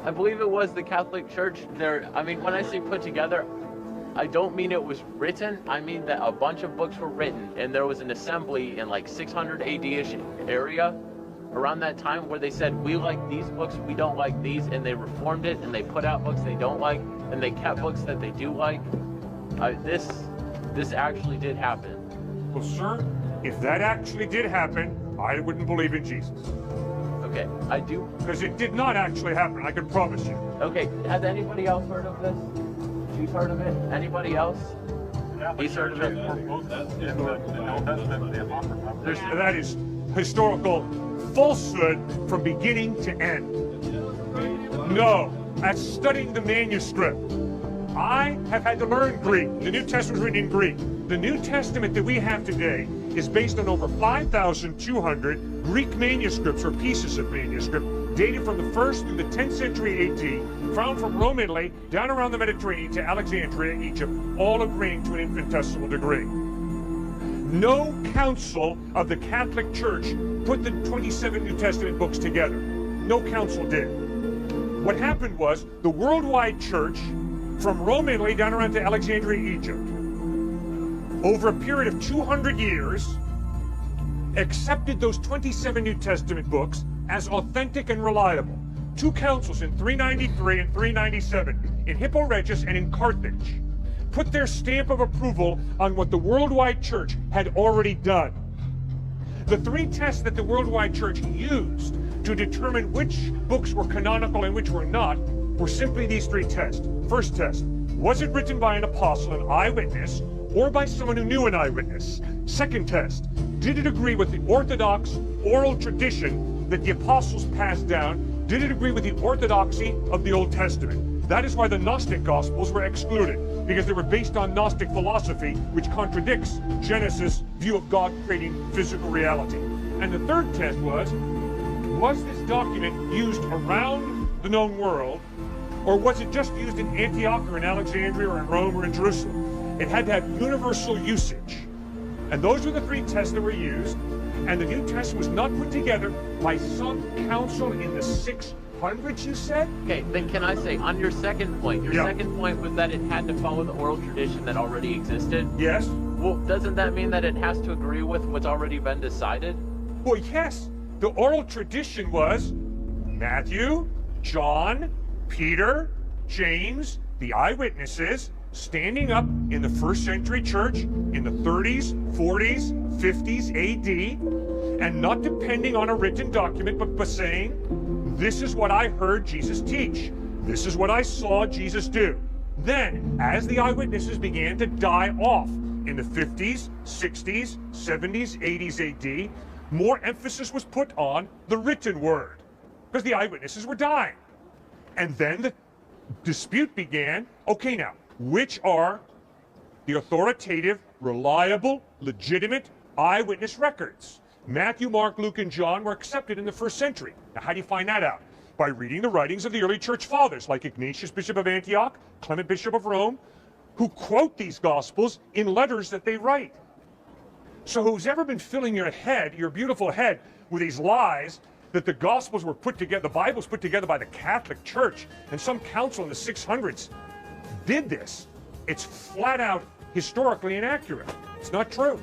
I believe it was the Catholic Church. I mean, when I say put together, I don't mean it was written. I mean that a bunch of books were written, and there was an assembly in like 600 AD-ish area around that time where they said, we like these books, we don't like these, and they reformed it, and they put out books they don't like, and they kept books that they do like. This actually did happen. Well, sir, if that actually did happen, I wouldn't believe in Jesus. Okay, I do. Because it did not actually happen, I can promise you. Okay, has anybody else heard of this? She's heard of it? Anybody else? He's heard of it? That is historical falsehood from beginning to end. No, that's studying the manuscript. I have had to learn Greek. The New Testament was written in Greek. The New Testament that we have today is based on over 5,200 Greek manuscripts or pieces of manuscript dated from the 1st through the 10th century AD, found from Rome, Italy, down around the Mediterranean to Alexandria, Egypt, all agreeing to an infinitesimal degree. No council of the Catholic Church put the 27 New Testament books together. No council did. What happened was the worldwide church from Rome, Italy, down around to Alexandria, Egypt, over a period of 200 years, accepted those 27 New Testament books as authentic and reliable. Two councils in 393 and 397, in Hippo Regius and in Carthage, put their stamp of approval on what the worldwide church had already done. The three tests that the worldwide church used to determine which books were canonical and which were not were simply these three tests. First test, was it written by an apostle, an eyewitness, or by someone who knew an eyewitness? Second test, did it agree with the orthodox oral tradition that the apostles passed down? Did it agree with the orthodoxy of the Old Testament? That is why the Gnostic Gospels were excluded, because they were based on Gnostic philosophy, which contradicts Genesis' view of God creating physical reality. And the third test was this document used around the known world, or was it just used in Antioch or in Alexandria or in Rome or in Jerusalem? It had to have universal usage. And those were the three tests that were used, and the New Testament was not put together by some council in the 600s, you said? Okay, then can I say, on your second point, second point was that it had to follow the oral tradition that already existed? Yes. Well, doesn't that mean that it has to agree with what's already been decided? Well, yes. The oral tradition was Matthew, John, Peter, James, the eyewitnesses, standing up in the first century church in the 30s, 40s, 50s AD, and not depending on a written document, but saying, this is what I heard Jesus teach. This is what I saw Jesus do. Then, as the eyewitnesses began to die off in the 50s, 60s, 70s, 80s AD, more emphasis was put on the written word, because the eyewitnesses were dying. And then the dispute began, okay now, which are the authoritative, reliable, legitimate eyewitness records? Matthew, Mark, Luke, and John were accepted in the first century. Now, how do you find that out? By reading the writings of the early church fathers, like Ignatius, Bishop of Antioch, Clement, Bishop of Rome, who quote these Gospels in letters that they write. So who's ever been filling your head, your beautiful head, with these lies that the Gospels were put together, the Bible's put together by the Catholic Church, and some council in the 600s did this, it's flat out historically inaccurate. It's not true.